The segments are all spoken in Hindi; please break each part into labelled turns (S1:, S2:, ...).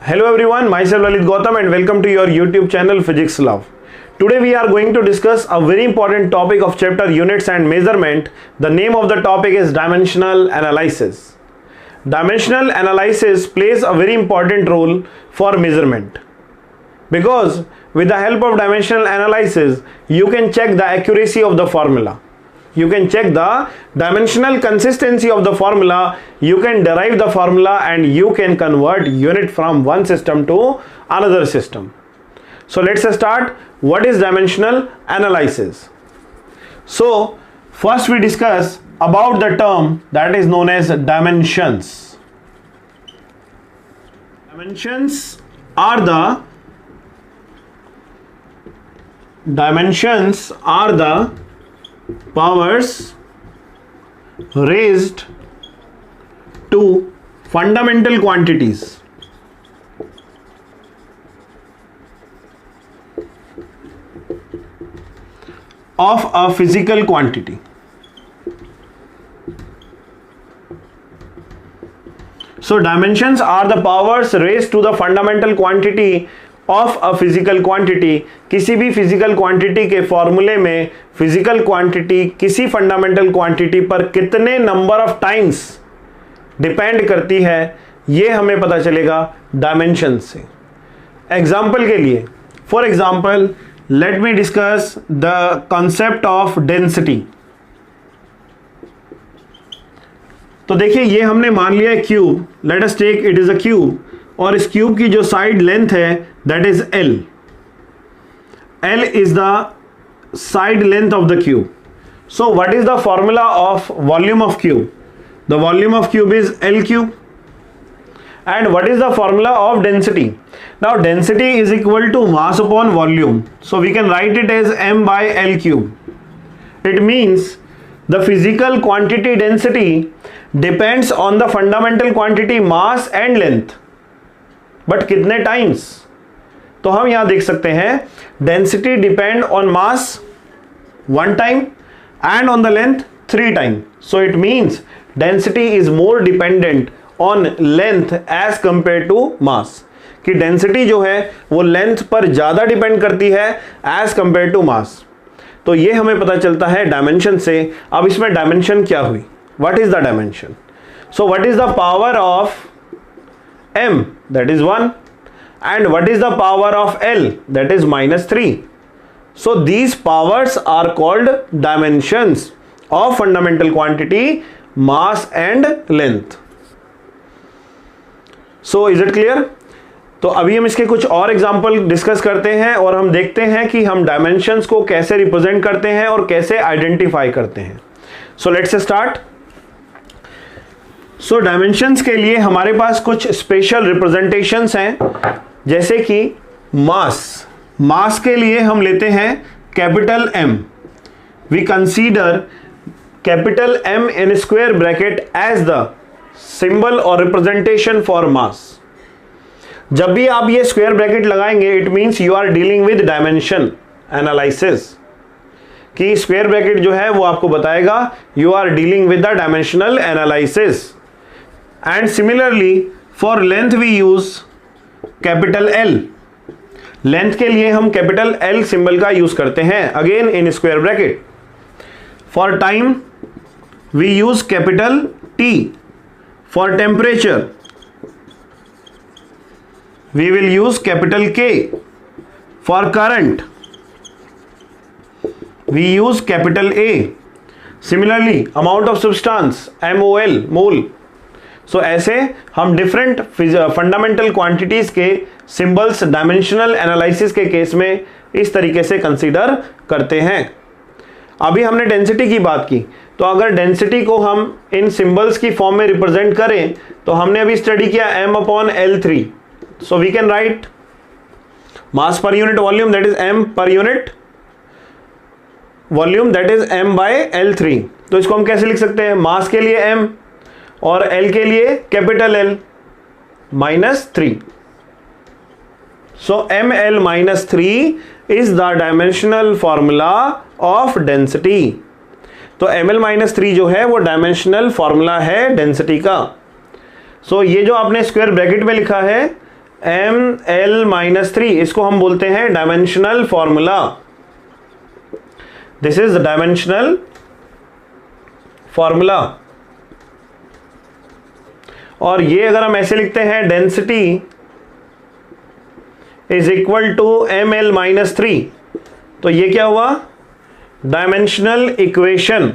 S1: Hello everyone, myself Lalit Gautam and welcome to your YouTube channel Physics Love. Today we are going to discuss a very important topic of chapter Units and Measurement. The name of the topic is Dimensional Analysis. Dimensional analysis plays a very important role for measurement because with the help of dimensional analysis you can check the accuracy of the formula. You can check the dimensional consistency of the formula, you can derive the formula and you can convert unit from one system to another system. So let's start. What is dimensional analysis? So first we discuss about the term that is known as dimensions. Dimensions are the powers raised to fundamental quantities of a physical quantity. So dimensions are the powers raised to the fundamental quantity of a physical quantity. किसी भी फिजिकल क्वांटिटी के फॉर्मूले में फिजिकल क्वांटिटी किसी फंडामेंटल क्वांटिटी पर कितने नंबर ऑफ टाइम्स डिपेंड करती है ये हमें पता चलेगा डायमेंशन से. एग्जाम्पल के लिए, for example let me discuss the concept of density. तो देखिए ये हमने मान लिया है cube. Let us take it is a cube और इस क्यूब की जो साइड लेंथ है that is L. L is the side length of the cube. So what is the formula of volume of cube? The volume of cube is L cube. And what is the formula of density? Now density is equal to mass upon volume. So we can write it as m by L cube. It means the physical quantity density depends on the fundamental quantity mass and length. But कितने टाइम्स? तो हम यहां देख सकते हैं density depend on mass 1 time and on the length 3 time. So it means density is more dependent on length as compare to mass. कि डेंसिटी जो है वो लेंथ पर ज्यादा डिपेंड करती है एज कंपेयर टू मास. तो ये हमें पता चलता है डायमेंशन से. अब इसमें डायमेंशन क्या हुई? What is the dimension? So what is the power of m? that is 1. and what is the power of L? that is -3. so these powers are called dimensions of fundamental quantity, mass and length. so is it clear? तो अभी हम इसके कुछ और एग्जाम्पल डिस्कस करते हैं और हम देखते हैं कि हम डायमेंशंस को कैसे रिप्रेजेंट करते हैं और कैसे आइडेंटिफाई करते हैं. So let's start. So dimensions के लिए हमारे पास कुछ स्पेशल रिप्रेजेंटेशंस हैं, जैसे कि मास. मास के लिए हम लेते हैं capital M. We consider capital M in square bracket as the symbol और रिप्रेजेंटेशन फॉर मास. जब भी आप ये स्क्वायर ब्रैकेट लगाएंगे it means you are dealing with dimension analysis. कि स्क्वायर ब्रैकेट जो है वो आपको बताएगा you are dealing with the dimensional analysis. And similarly for length we use capital L. Length के लिए हम कैपिटल L सिंबल का यूज करते हैं again in square bracket. For time we use capital T. For temperature we will use capital K. for current we use capital A. similarly amount of substance MOL, mole. so ऐसे हम डिफरेंट फंडामेंटल क्वांटिटीज के सिंबल्स डायमेंशनल एनालिसिस के केस में इस तरीके से कंसीडर करते हैं. अभी हमने डेंसिटी की बात की, तो अगर डेंसिटी को हम इन सिंबल्स की फॉर्म में रिप्रेजेंट करें तो हमने अभी स्टडी किया m upon L3. So we can write mass per unit volume, that is m per unit volume, that is m by L3. तो इसको हम कैसे लिख सकते हैं? मास के लिए m और L के लिए capital L -3. So ml -3 is the dimensional formula of density. तो ml-3 जो है वो डायमेंशनल फॉर्मूला है डेंसिटी का. सो ये जो आपने स्क्वायर ब्रैकेट में लिखा है ml-3, इसको हम बोलते हैं dimensional formula. This is dimensional formula. और ये अगर हम ऐसे लिखते हैं, density is equal to ml-3, तो ये क्या हुआ, डायमेंशनल इक्वेशन।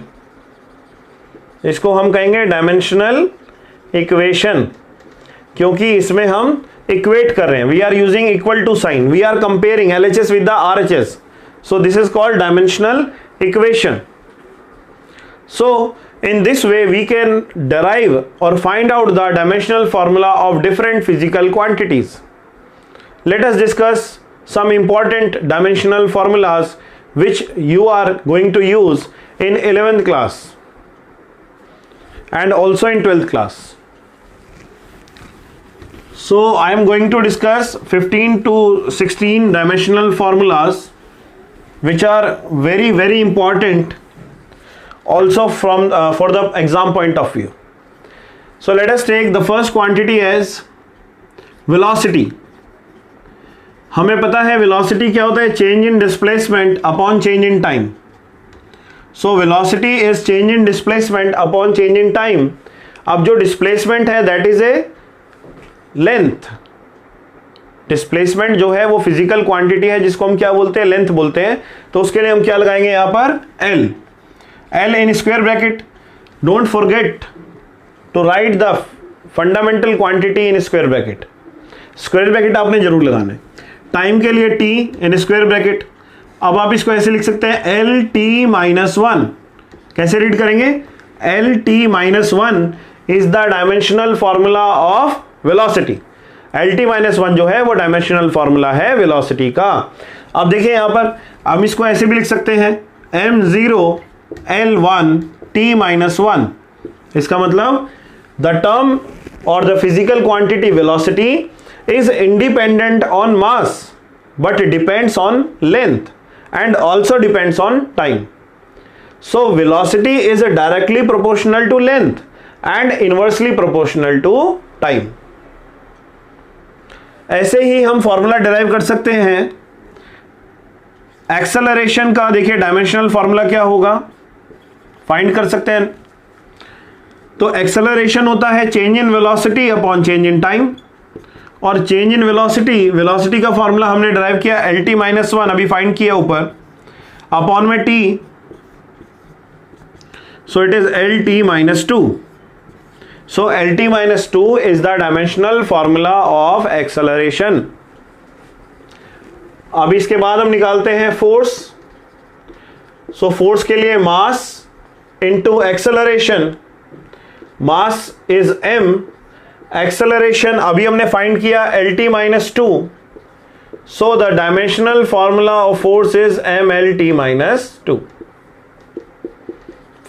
S1: इसको हम कहेंगे डायमेंशनल इक्वेशन, क्योंकि इसमें हम इक्वेट कर रहे हैं। We are using equal to sign, we are comparing LHS with the RHS, so this is called dimensional equation. So in this way we can derive or find out the dimensional formula of different physical quantities. Let us discuss some important dimensional formulas which you are going to use in 11th class and also in 12th class. So I am going to discuss 15 to 16 dimensional formulas which are very important also from for the exam point of view. So let us take the first quantity as velocity. हमें पता है velocity क्या होता है, change in displacement upon change in time. So velocity is change in displacement upon change in time. अब जो displacement है that is a length. Displacement जो है वो फिजिकल क्वांटिटी है जिसको हम क्या बोलते हैं, लेंथ बोलते हैं। तो उसके लिए हम क्या लगाएंगे यहां पर, L in square bracket. Don't forget to write the fundamental quantity in square bracket. Square bracket आपने जरूर लगाना है। टाइम के लिए T इन स्क्वायर ब्रैकेट। अब आप इसको ऐसे लिख सकते हैं LT-1। कैसे रीड करेंगे, LT-1 is the dimensional formula of velocity. LT-1 जो है वो डायमेंशनल फॉर्मूला है वेलोसिटी का। अब देखिए यहां पर हम इसको ऐसे भी लिख सकते हैं m0L1T-1। इसका मतलब द टर्म और the physical quantity velocity is independent on mass but depends on length and also depends on time. So velocity is directly proportional to length and inversely proportional to time. ऐसे ही हम फॉर्मूला डिराइव कर सकते हैं एक्सेलरेशन का। देखिए डायमेंशनल फॉर्मूला क्या होगा, फाइंड कर सकते हैं। तो एक्सेलरेशन होता है change in velocity upon change in time. और चेंज इन वेलोसिटी का फॉर्मूला हमने ड्राइव किया LT-1, अभी फाइंड किया ऊपर, अपॉन में T, so it is LT-2। So LT-2 is the dimensional formula of acceleration. अब इसके बाद हम निकालते हैं फोर्स। सो फोर्स के लिए mass into acceleration, mass is m, acceleration अभी हमने फाइंड किया LT-2, so the dimensional formula of force is mLT-2।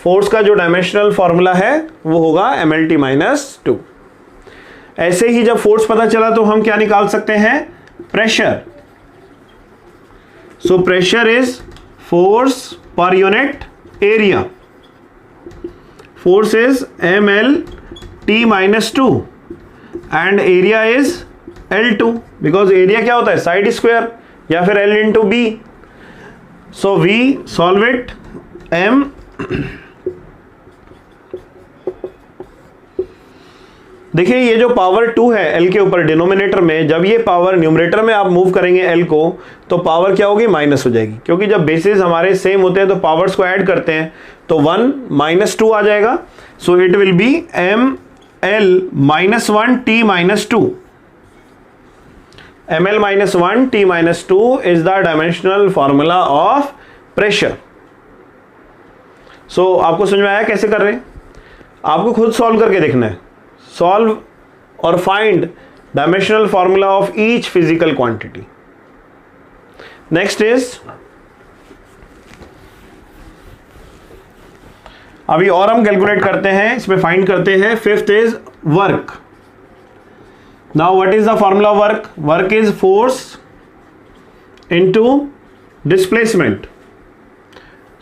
S1: Force का जो डायमेंशनल फॉर्मूला है वो होगा mLT-2। ऐसे ही जब फोर्स पता चला तो हम क्या निकाल सकते हैं, pressure. So pressure is force पर unit area. Force is mLT-2 and area is L2 because area क्या होता है, साइड स्क्वायर या फिर L into B. So we solve it. M देखिए ये जो पावर 2 है L के ऊपर डिनोमिनेटर में, जब ये पावर न्यूमरेटर में आप मूव करेंगे L को तो पावर क्या होगी, माइनस हो जाएगी। क्योंकि जब बेसिस हमारे सेम होते हैं तो पावर्स को ऐड करते हैं तो 1 - 2 आ जाएगा। So it will be ML-1T-2। ML-1T-2 is the dimensional formula of pressure. So आपको समझ में आया कैसे कर रहे हैं, आपको खुद सॉल्व करके देखना है। सॉल्व और find dimensional formula of each physical quantity. Next is, अभी और हम कैलकुलेट करते हैं, इसमें फाइंड करते हैं। Fifth is work. Now what is the formula work, work is force into displacement.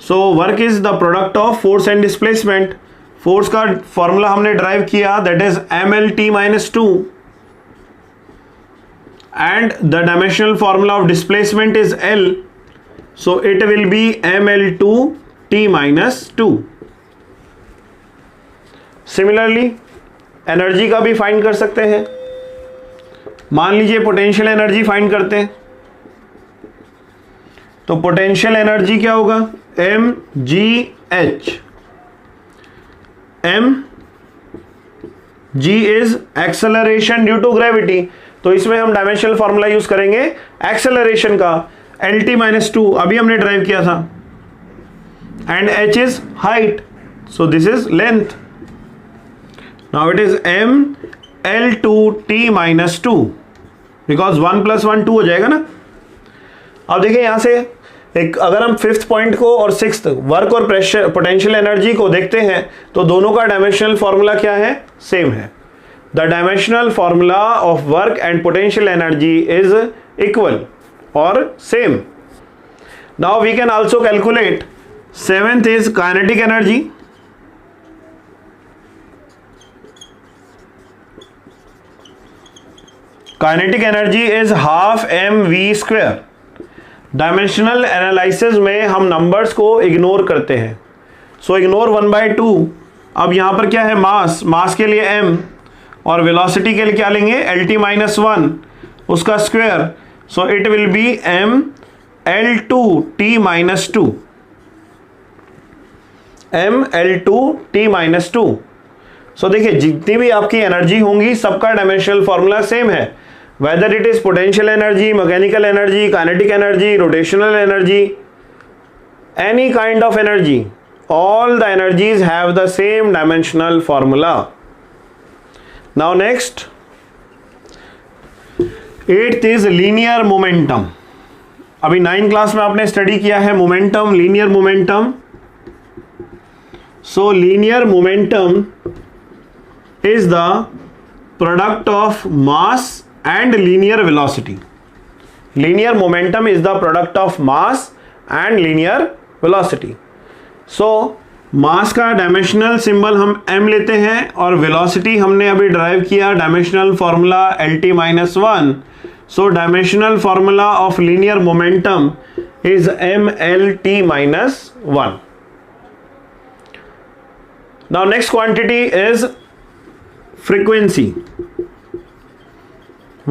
S1: So work is the product of force and displacement. Force का फॉर्मूला हमने ड्राइव किया, that is mLT-2 and the dimensional formula of displacement is L, so it will be ml2 t minus 2. Similarly energy का भी फाइंड कर सकते हैं. मान लीजिए पोटेंशियल एनर्जी फाइंड करते हैं, तो पोटेंशियल एनर्जी क्या होगा, mgh. g is acceleration due to gravity, तो इसमें हम डायमेंशनल फॉर्मूला यूज करेंगे एक्सेलरेशन का, lt माइनस 2 अभी हमने ड्राइव किया था, and h is height, so this is length. Now it is ml2t minus 2, because 1 + 1 2 हो जाएगा ना. अब देखिए यहां से एक, अगर हम फिफ्थ पॉइंट को और सिक्स्थ वर्क और प्रेशर पोटेंशियल एनर्जी को देखते हैं तो दोनों का डायमेंशनल फॉर्मूला क्या है, सेम है. The dimensional formula of work and potential energy is equal और same. Now we can also calculate. Seventh is kinetic energy. Kinetic energy is half mv². Dimensional analysis में हम नंबर्स को इग्नोर करते हैं, सो इग्नोर 1/2. अब यहां पर क्या है, मास के लिए m और वेलोसिटी के लिए क्या लेंगे, lt माइनस 1 उसका square, so it will be ml2t minus 2. ml2t minus 2. सो देखिए जितनी भी आपकी एनर्जी होंगी सबका डायमेंशनल फॉर्मूला सेम है, whether it is potential energy, mechanical energy, kinetic energy, rotational energy, any kind of energy, all the energies have the same dimensional formula. Now next, eighth is linear momentum. अभी 9th क्लास में आपने स्टडी किया है momentum, linear momentum. So linear momentum is the product of mass and linear velocity. Linear momentum is the product of mass and linear velocity. So mass का डायमेंशनल सिंबल हम m लेते हैं और velocity हमने अभी ड्राइव किया dimensional formula lt minus 1. So dimensional formula of linear momentum is mlt minus 1. Now next quantity is frequency.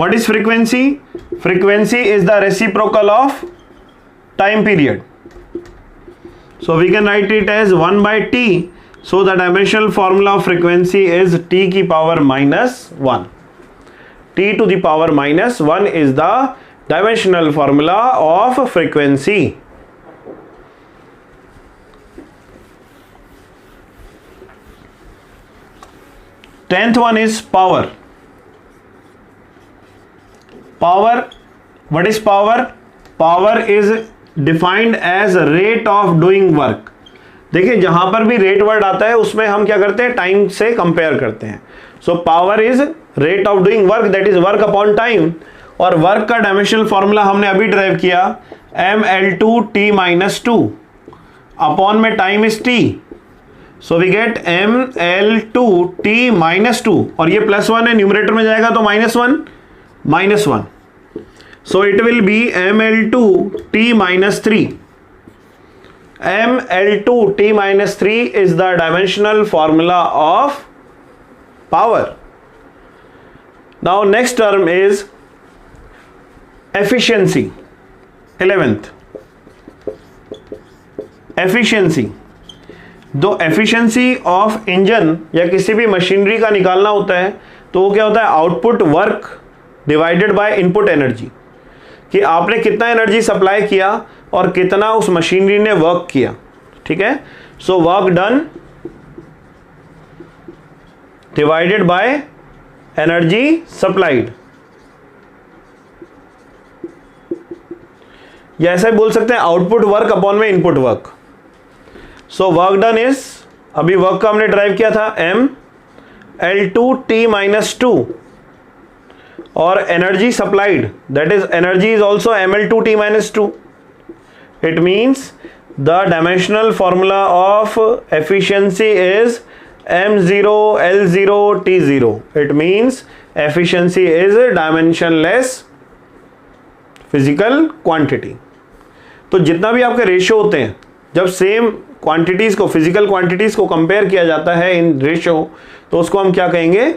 S1: What is frequency? Frequency is the reciprocal of time period. So we can write it as 1/t. So the dimensional formula of frequency is t की power minus 1. t to the power minus 1 is the dimensional formula of frequency. Tenth one is power. Power, what is power? Power is defined as rate of doing work. देखिए जहां पर भी रेट वर्ड आता है उसमें हम क्या करते हैं, टाइम से कंपेयर करते हैं. So power is rate of doing work, that is work upon time. और वर्क का डायमेंशनल फॉर्मूला हमने अभी ड्राइव किया, ml2t माइनस 2 अपॉन में time is t. So we get ml2t minus 2, और ये +1 है, न्यूमरेटर में जाएगा तो -1. So it will be ml2t minus 3. ml2t minus 3 is the dimensional formula of power. Now next term is efficiency. 11th. Efficiency. दो efficiency of engine या किसी भी मशीनरी का निकालना होता है तो वो क्या होता है, output work divided by input energy, कि आपने कितना एनर्जी सप्लाई किया और कितना उस मशीनरी ने वर्क किया. ठीक है, so work done divided by energy supplied. या ऐसा बोल सकते हैं आउटपुट वर्क अपॉन में input work. So work done is, अभी वर्क का हमने ड्राइव किया था ml2t माइनस 2, और energy supplied, that is energy is also ml2t minus 2. It means the dimensional formula of efficiency is m0 l0 t0. It means efficiency is dimensionless physical quantity. तो जितना भी आपके रेशियो होते हैं, जब सेम क्वांटिटीज को, फिजिकल क्वांटिटीज को कंपेयर किया जाता है इन रेशियो, तो उसको हम क्या कहेंगे?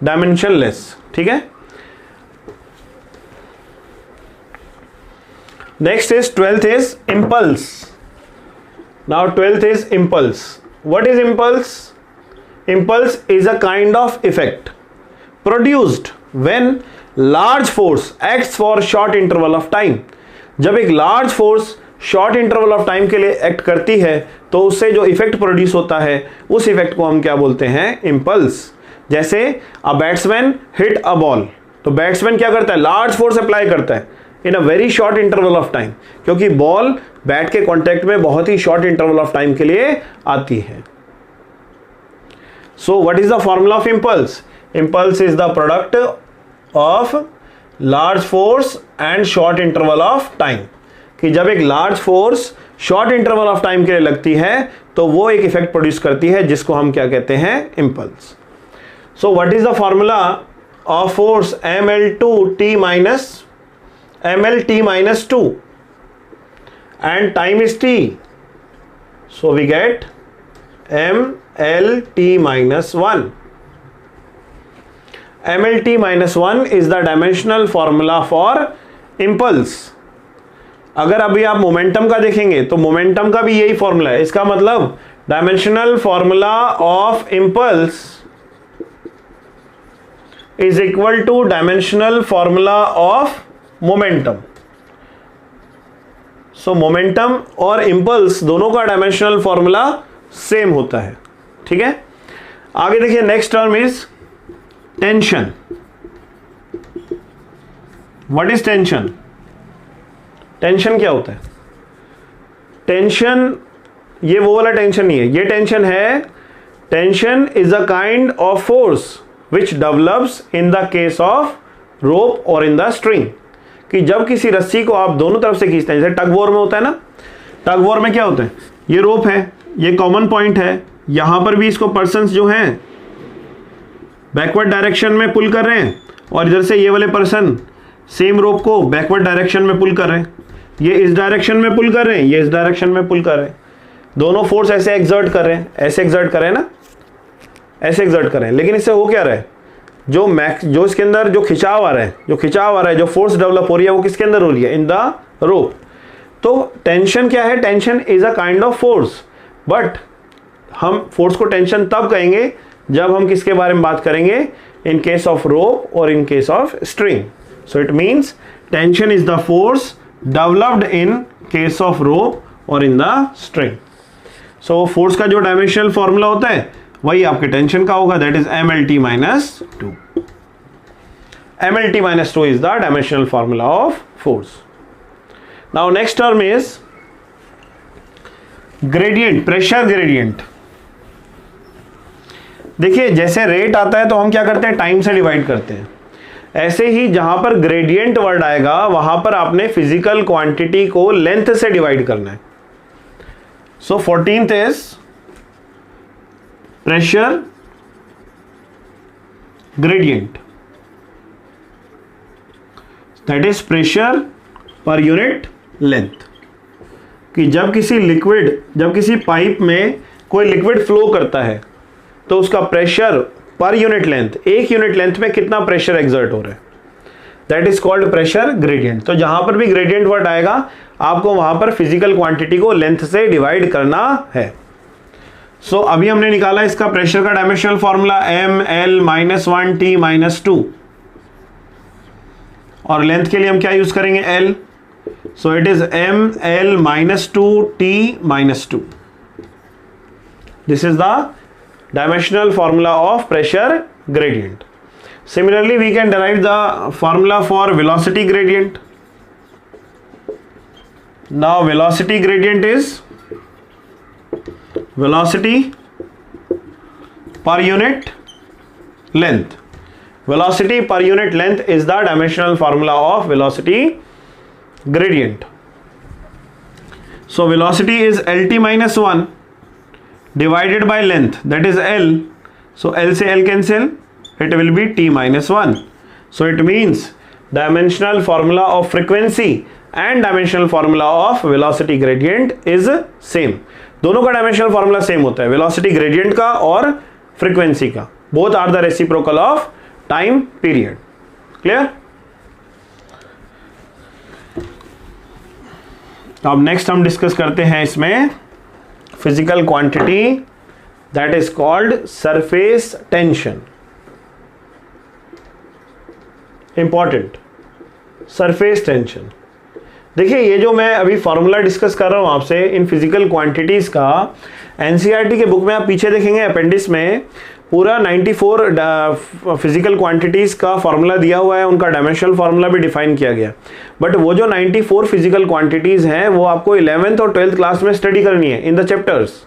S1: डायमेंशनलेस। ठीक है। Next is 12th is impulse. Now 12th is impulse. What is impulse? Impulse is a kind of effect produced when large force acts for short interval of time। जब एक large force short interval of time के लिए एक्ट करती है तो उससे जो इफेक्ट प्रोड्यूस होता है उस इफेक्ट को हम क्या बोलते हैं? इम्पल्स। जैसे a batsman hit a ball, तो बैट्समैन क्या करता है? लार्ज फोर्स अप्लाई करता है in a very short interval of time, क्योंकि बॉल बैट के कॉन्टेक्ट में बहुत ही शॉर्ट इंटरवल ऑफ टाइम के लिए आती है। So what is the formula of impulse? Impulse is the product of large force and short interval of time। कि जब एक large force short interval of time के लिए लगती है तो वो एक इफेक्ट प्रोड्यूस करती है जिसको हम क्या कहते हैं? impulse। So what is the formula of force ml2t minus 2 and time is t? So we get mlt minus 1। mlt minus 1 is the dimensional formula for impulse। अगर अभी आप मोमेंटम का देखेंगे तो मोमेंटम का भी यही फॉर्मूला है। इसका मतलब dimensional formula of impulse is equal two dimensional formula of momentum. So momentum और इम्पल्स दोनों का डायमेंशनल फॉर्मूला सेम होता है। ठीक है। आगे देखिए, next term is tension. What is tension? Tension क्या होता है? टेंशन ये वो वाला टेंशन नहीं है, ये टेंशन है, tension is a kind of force which develops in the case of rope और इन द स्ट्रिंग। कि जब किसी रस्सी को आप दोनों तरफ से खींचते हैं, जैसे टग वॉर में होता है ना, टग वॉर में क्या होता है? ये रोप है, ये कॉमन पॉइंट है, यहां पर भी इसको पर्सन्स जो हैं बैकवर्ड डायरेक्शन में पुल कर रहे हैं और इधर से ये वाले पर्सन सेम रोप को बैकवर्ड डायरेक्शन में पुल कर रहे हैं। ये इस डायरेक्शन में पुल कर रहे हैं, ये इस डायरेक्शन में पुल कर रहे हैं। दोनों फोर्स ऐसे एक्सर्ट कर रहे हैं, ऐसे एक्सर्ट कर रहे हैं ना, ऐसे एक्सर्ट कर रहे हैं। लेकिन इससे हो क्या रहा है? जो इसके अंदर जो खिंचाव आ रहा है, जो फोर्स डेवलप हो रही है वो किसके अंदर हो रही है? In the rope. तो टेंशन क्या है? Tension is a kind of force, but हम फोर्स को टेंशन तब कहेंगे जब हम किसके बारे में बात करेंगे? इन केस ऑफ रोप और in case of string. So it means tension is the force developed in case of rope और in the string. So force का जो डायमेंशनल फॉर्मूला होता है वही आपके टेंशन का होगा, that is mlt minus 2। mlt minus 2 is the dimensional formula of force। Now next term is gradient, pressure gradient। देखिए, जैसे रेट आता है तो हम क्या करते हैं? टाइम से डिवाइड करते हैं। ऐसे ही जहां पर ग्रेडियंट वर्ड आएगा वहां पर आपने फिजिकल क्वांटिटी को लेंथ से डिवाइड करना है। सो 14th is pressure gradient, that is pressure per unit length. कि जब किसी पाइप में कोई लिक्विड फ्लो करता है तो उसका प्रेशर पर यूनिट लेंथ, एक यूनिट लेंथ में कितना प्रेशर एक्सर्ट हो रहा है, that is called pressure gradient. तो जहां पर भी ग्रेडियंट वर्ड आएगा आपको वहां पर फिजिकल क्वांटिटी को लेंथ से डिवाइड करना है। सो अभी हमने निकाला इसका प्रेशर का dimensional formula ml minus 1t minus 2, और लेंथ के लिए हम क्या यूज करेंगे? l। So it is ml minus 2t minus 2। This is the dimensional formula of pressure gradient। Similarly, we can derive the formula for velocity gradient। Now velocity gradient is velocity per unit length। Velocity per unit length is the dimensional formula of velocity gradient। So velocity is lt minus 1 divided by length, that is L। So L से L cancel, it will be t minus 1। So it means dimensional formula of frequency and dimensional formula of velocity gradient is same. दोनों का डायमेंशनल फॉर्मूला सेम होता है, वेलोसिटी ग्रेडियंट का और फ्रीक्वेंसी का। Both are the reciprocal of time period. Clear? अब नेक्स्ट हम डिस्कस करते हैं इसमें physical quantity that is called surface tension. Important, surface tension. देखिए ये जो मैं अभी फॉर्मूला डिस्कस कर रहा हूं आपसे इन फिजिकल क्वांटिटीज का, एनसीईआरटी के बुक में आप पीछे देखेंगे अपेंडिक्स में पूरा 94 फिजिकल क्वांटिटीज का फॉर्मूला दिया हुआ है, उनका डायमेंशनल फॉर्मूला भी डिफाइन किया गया। बट वो जो 94 फिजिकल क्वांटिटीज हैं वो आपको 11th और 12th क्लास में स्टडी करनी है इन द चैप्टर्स।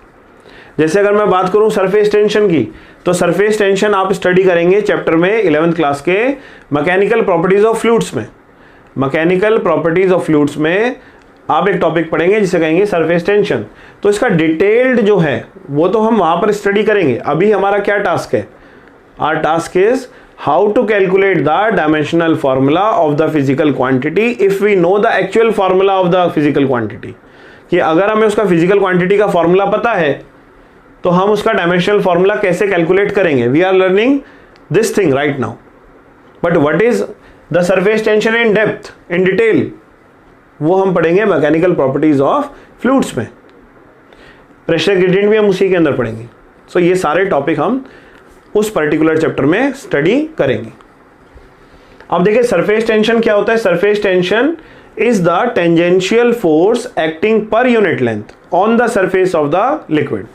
S1: जैसे अगर मैं बात करूं सरफेस टेंशन की, तो सरफेस टेंशन आप स्टडी करेंगे चैप्टर में 11th क्लास के मैकेनिकल प्रॉपर्टीज ऑफ फ्लूइड्स में। मैकेनिकल प्रॉपर्टीज ऑफ फ्लूइड्स में आप एक टॉपिक पढ़ेंगे जिसे कहेंगे सरफेस टेंशन। तो इसका डिटेल्ड जो है वो तो हम वहां पर स्टडी करेंगे। अभी हमारा क्या टास्क है? Our task is how to calculate the dimensional formula of the physical quantity if we know the actual formula of the physical quantity. कि अगर हमें उसका फिजिकल क्वांटिटी का फॉर्मूला पता है तो हम उसका डायमेंशनल फॉर्मूला कैसे कैलकुलेट करेंगे। We are learning this thing right now, but what is the surface tension in depth, in detail, वो हम पढ़ेंगे मैकेनिकल प्रॉपर्टीज ऑफ फ्लूइड्स में। प्रेशर ग्रेडियंट भी हम उसी के अंदर पढ़ेंगे। सो ये सारे टॉपिक हम उस पर्टिकुलर चैप्टर में स्टडी करेंगे। अब देखिए सरफेस टेंशन क्या होता है। Surface tension is the tangential force acting per unit length on the surface of the liquid.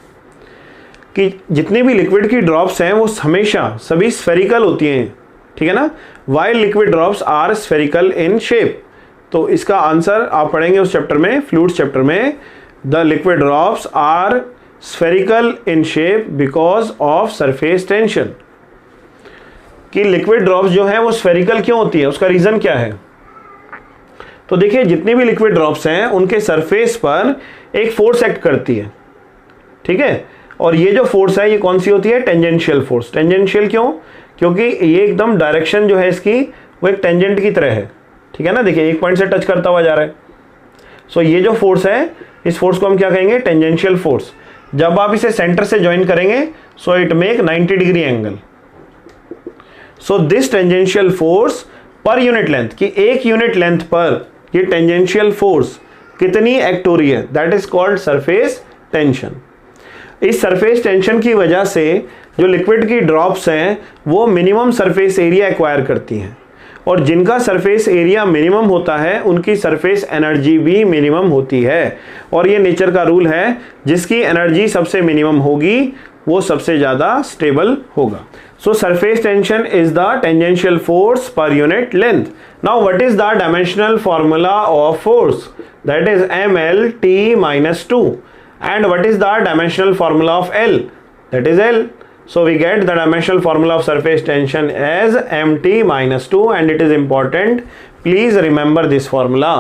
S1: कि जितनी भी लिक्विड की ड्रॉप्स हैं वो हमेशा सभी स्फेरिकल होती हैं, ठीक है ना। While liquid drops are spherical in shape. तो इसका आंसर आप पढ़ेंगे उस चैप्टर में, फ्लूइड्स चैप्टर में। The liquid drops are spherical in shape because of surface tension. कि लिक्विड ड्रॉप्स जो है वो स्फेरिकल क्यों होती है, उसका रीजन क्या है। तो देखिए जितनी भी लिक्विड ड्रॉप्स हैं उनके सरफेस पर एक फोर्स एक्ट करती है, ठीक है। और ये जो फोर्स है ये कौन सी होती है? Tangential force. टेंजेंशियल क्यों? क्योंकि ये एकदम डायरेक्शन जो है इसकी वो एक टेंजेंट की तरह है, ठीक है ना। देखिए एक पॉइंट से टच करता हुआ जा रहा है। सो ये जो फोर्स है इस फोर्स को हम क्या कहेंगे? Tangential force. जब आप इसे सेंटर से ज्वाइन करेंगे so it make 90 degree angle. So this tangential force पर यूनिट लेंथ, कि एक यूनिट लेंथ पर ये टेंजेंशियल फोर्स कितनी एक्ट हो रही है, that is called surface tension. इस सरफेस टेंशन की वजह से जो लिक्विड की ड्रॉप्स हैं वो मिनिमम सरफेस एरिया एक्वायर करती हैं, और जिनका सरफेस एरिया मिनिमम होता है उनकी सरफेस एनर्जी भी मिनिमम होती है। और ये नेचर का रूल है, जिसकी एनर्जी सबसे मिनिमम होगी वो सबसे ज़्यादा स्टेबल होगा। सो surface tension is the tangential force पर unit length. Now what is the dimensional formula of force? That is mlt-2. And what is the dimensional formula of L? That is L. So we get the dimensional formula of surface tension as mt-2, and it is important. Please remember this formula.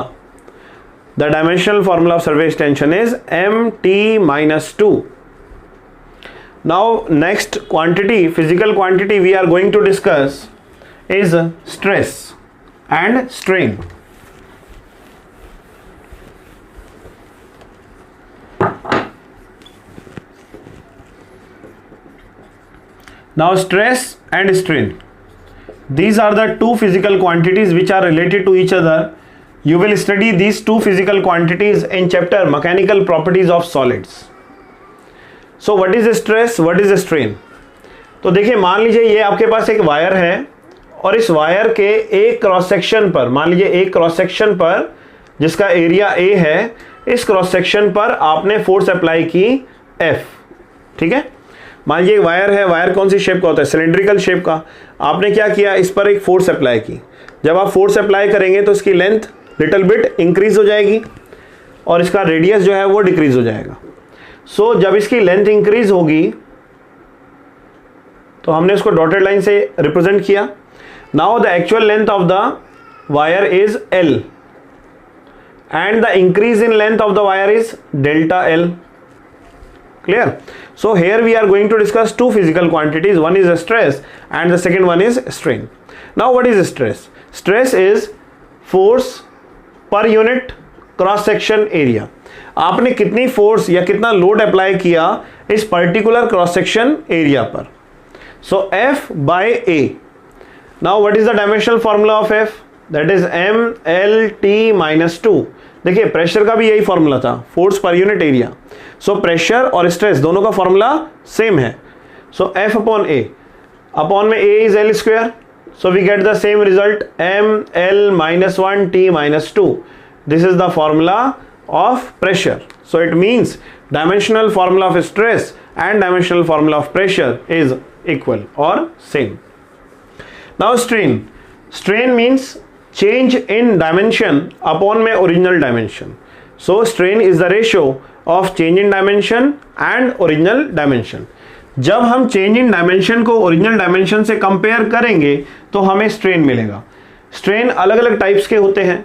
S1: The dimensional formula of surface tension is mt-2. Now next quantity, physical quantity we are going to discuss is stress and strain. Now stress and strain, these are the two physical quantities which are related to each other. You will study these two physical quantities in chapter mechanical properties of solids. So what is stress, what is strain? तो देखिए मान लीजिए ये आपके पास एक वायर है और इस वायर के एक क्रॉस सेक्शन पर, मान लीजिए एक क्रॉस सेक्शन पर जिसका एरिया A है, इस क्रॉस सेक्शन पर आपने फोर्स अप्लाई की F, ठीक है। मान लीजिए वायर है, वायर कौन सी शेप का होता है? सिलेंड्रिकल शेप का। आपने क्या किया? इस पर एक फोर्स अप्लाई की। जब आप फोर्स अप्लाई करेंगे तो इसकी लेंथ लिटिल बिट इंक्रीज हो जाएगी और इसका रेडियस जो है वो डिक्रीज हो जाएगा। सो जब इसकी लेंथ इंक्रीज होगी तो हमने उसको डॉटेड लाइन से रिप्रेजेंट किया। Now the actual length of the wire is L and the increase in length of the wire is delta L. Clear? So here we are going to discuss two physical quantities. One is stress and the second one is strain. Now what is stress? Stress is force per unit cross section area. आपने कितनी फोर्स या कितना लोड अप्लाई किया इस पर्टिकुलर क्रॉस सेक्शन एरिया पर. So F by A. Now what is the dimensional formula of F? That is mLT-2. देखिए प्रेशर का भी यही फॉर्मूला था, फोर्स पर यूनिट एरिया. सो प्रेशर और स्ट्रेस दोनों का फॉर्मूला सेम है. So F upon A, upon में A is L square. So we get the same result mL-1T-2. This is the formula of pressure. So it means dimensional formula of stress and dimensional formula of pressure is equal or same. Now strain. Strain means change in dimension upon my original dimension. So strain is the ratio of change in dimension and original dimension. जब हम change in dimension को original dimension से compare करेंगे तो हमें strain मिलेगा. strain अलग अलग types के होते हैं.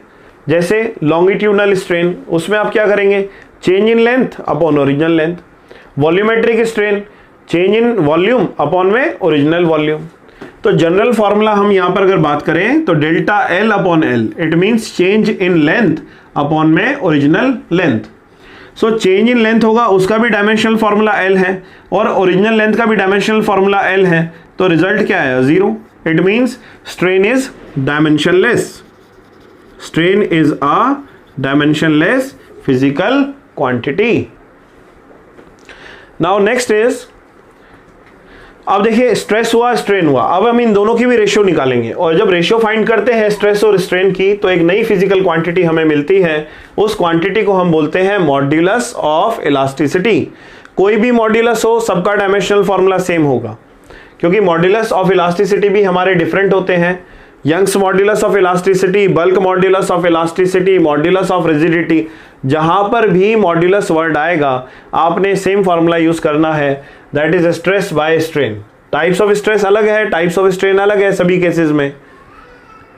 S1: जैसे longitudinal strain, उसमें आप क्या करेंगे? Change in length upon original length. Volumetric strain, change in volume upon में ओरिजिनल वॉल्यूम. तो जनरल फॉर्मूला हम यहां पर अगर बात करें तो delta L upon L, it means change in length upon में original length. So change in length होगा, उसका भी डायमेंशनल फॉर्मूला एल है और ओरिजिनल लेंथ का भी डायमेंशनल फॉर्मूला एल है. तो रिजल्ट क्या है? 0. It means strain is dimensionless. Strain is a dimensionless physical quantity. Now next is, अब देखिए स्ट्रेस हुआ स्ट्रेन हुआ, अब हम इन दोनों की भी रेशियो निकालेंगे. और जब रेशियो फाइंड करते हैं स्ट्रेस और स्ट्रेन की तो एक नई फिजिकल क्वांटिटी हमें मिलती है. उस क्वांटिटी को हम बोलते हैं मॉड्यूलस ऑफ इलास्टिसिटी. कोई भी मॉड्यूलस हो, सबका डायमेंशनल फॉर्मूला सेम होगा, क्योंकि मॉड्यूलस ऑफ इलास्टिसिटी भी हमारे डिफरेंट होते हैं. Young's modulus of elasticity, bulk modulus of elasticity, modulus of rigidity, जहां पर भी मॉड्यूलस वर्ड आएगा आपने सेम फॉर्मूला यूज करना है, that is stress by strain. Types of stress अलग है, टाइप्स ऑफ स्ट्रेन अलग है सभी केसेस में,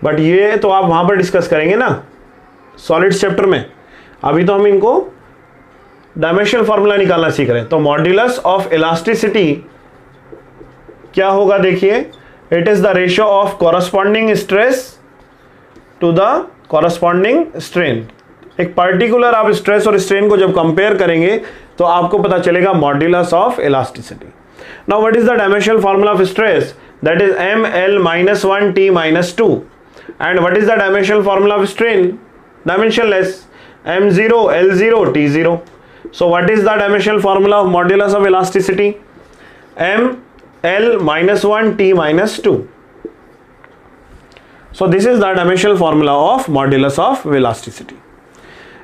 S1: बट ये तो आप वहां पर डिस्कस करेंगे ना सॉलिड्स चैप्टर में. अभी तो हम इनको डायमेंशनल फॉर्मूला निकालना सीख रहे हैं. तो मॉड्यूलस ऑफ इलास्टिसिटी क्या होगा? देखिए, it is the ratio of corresponding stress to the corresponding strain. एक पर्टिकुलर आप स्ट्रेस और स्ट्रेन को जब कंपेयर करेंगे तो आपको पता चलेगा modulus of elasticity. Now what is the dimensional formula of stress? That is mL-1T-2. And what is the dimensional formula of strain? Dimensionless, m0 L0 T0. So what is the dimensional formula of modulus of elasticity? mL-1T-2. So this is the dimensional formula of modulus of elasticity.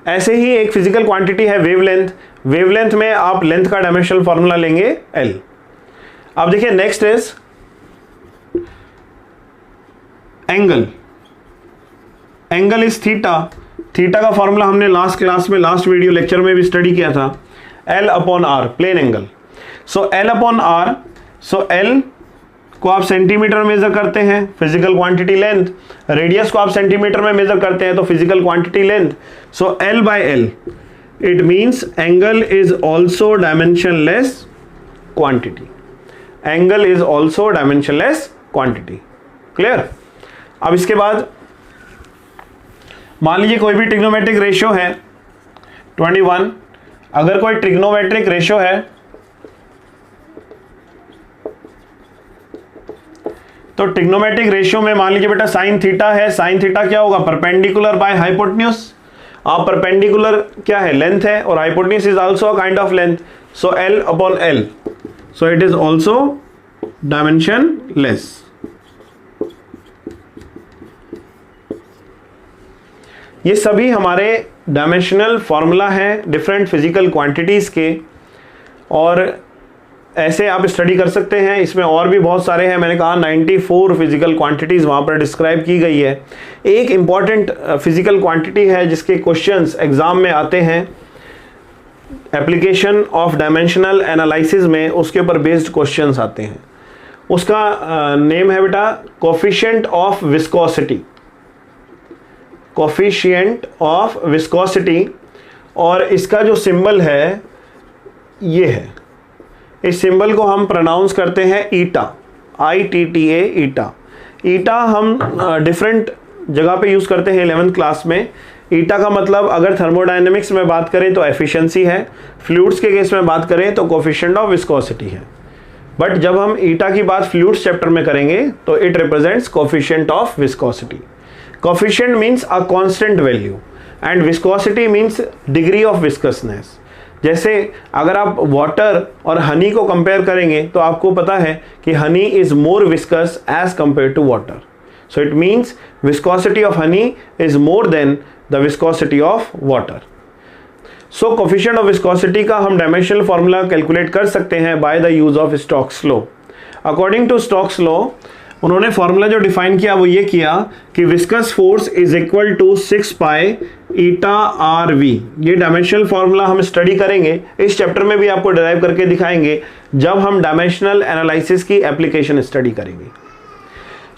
S1: ऐसे ही एक फिजिकल क्वांटिटी है वेवलेंथ. वेवलेंथ में आप लेंथ का डायमेंशनल फॉर्मूला लेंगे L. अब देखिए next is angle. Angle is theta. Theta का फॉर्मूला हमने लास्ट क्लास में, लास्ट वीडियो लेक्चर में भी स्टडी किया था. L upon R, plane angle. So L upon R, so L को आप सेंटीमीटर में मेजर करते हैं, फिजिकल क्वांटिटी लेंथ. रेडियस को आप सेंटीमीटर में मेजर करते हैं तो physical quantity length. So L by L, it means angle is also dimensionless quantity. Angle is also dimensionless quantity. Clear? अब इसके बाद मान लीजिए कोई भी ट्रिग्नोमेट्रिक रेशियो है 21. अगर कोई ट्रिग्नोमेट्रिक रेशियो है तो ट्रिग्नोमेट्रिक रेशियो में मान लीजिए बेटा साइन थीटा है. साइन थीटा क्या होगा? Perpendicular by hypotenuse. आप परपेंडिकुलर क्या है? लेंथ है, और hypotenuse is also a kind of length. So L upon L, so it is also dimensionless. ये सभी हमारे डायमेंशनल फॉर्मूला हैं डिफरेंट फिजिकल क्वांटिटीज के, और ऐसे आप स्टडी कर सकते हैं. इसमें और भी बहुत सारे हैं. मैंने कहा 94 फिजिकल क्वांटिटीज़ वहाँ पर डिस्क्राइब की गई है. एक इम्पॉर्टेंट फिजिकल क्वांटिटी है जिसके क्वेश्चंस एग्जाम में आते हैं एप्लीकेशन ऑफ डायमेंशनल एनालिसिस में, उसके ऊपर बेस्ड क्वेश्चंस आते हैं. उसका नेम है बेटा coefficient of viscosity. Coefficient of viscosity, और इसका जो सिंबल है ये है इस सिंबल को हम प्रोनाउंस करते हैं ईटा, ITTA, ईटा। ईटा हम डिफरेंट जगह पे यूज़ करते हैं 11th क्लास में। ईटा का मतलब अगर थर्मोडायनेमिक्स में बात करें तो एफिशिएंसी है, फ्लूइड्स के केस में बात करें तो कोफिशिएंट ऑफ विस्कोसिटी है। बट जब हम ईटा की बात फ्लूइड्स चैप्टर में करेंगे तो it represents coefficient of viscosity. Coefficient means a constant value and viscosity means degree of viscousness. जैसे अगर आप वाटर और हनी को कंपेयर करेंगे तो आपको पता है कि honey is more viscous as compare to water, so it means viscosity of honey is more than the viscosity of water. So coefficient of viscosity का हम डायमेंशनल फॉर्मूला कैलकुलेट कर सकते हैं by the use of Stokes law. According to Stokes law उन्होंने फॉर्मूला जो डिफाइन किया वो ये किया कि viscous force is equal to 6 pi eta RV। ये डायमेंशनल फॉर्मूला हम स्टडी करेंगे, इस चैप्टर में भी आपको डिराइव करके दिखाएंगे जब हम डायमेंशनल एनालिसिस की एप्लीकेशन स्टडी करेंगे।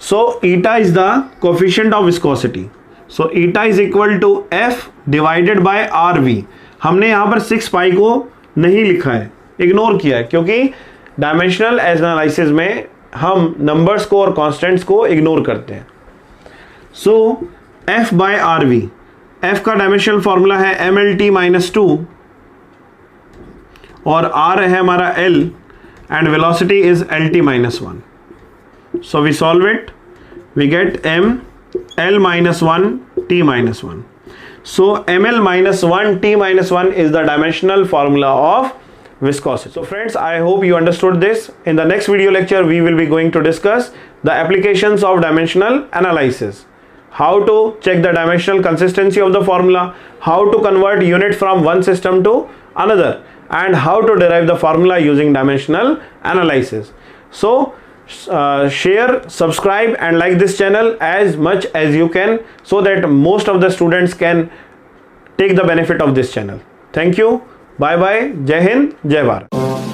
S1: So eta is the coefficient of viscosity, so eta is equal to F divided by RV। हमने यहाँ पर 6 पाई को नहीं लिखा है, इग्नोर किया है, क्योंकि डायमेंशनल एनालिसिस में हम नंबर्स को और कांस्टेंट्स को इग्नोर करते हैं। So F by RV, F का डायमेंशनल फॉर्मूला है MLT माइनस 2 और R है हमारा L and velocity is LT minus 1। So we solve it, we get M L minus 1 T minus 1। So ml minus 1 T minus 1 is the dimensional formula of viscosity. So friends, I hope you understood this. In the next video lecture, we will be going to discuss the applications of dimensional analysis. How to check the dimensional consistency of the formula, how to convert unit from one system to another, and how to derive the formula using dimensional analysis. So share, subscribe and like this channel as much as you can so that most of the students can take the benefit of this channel. Thank you. Bye bye. Jai Hind, Jai Bharat.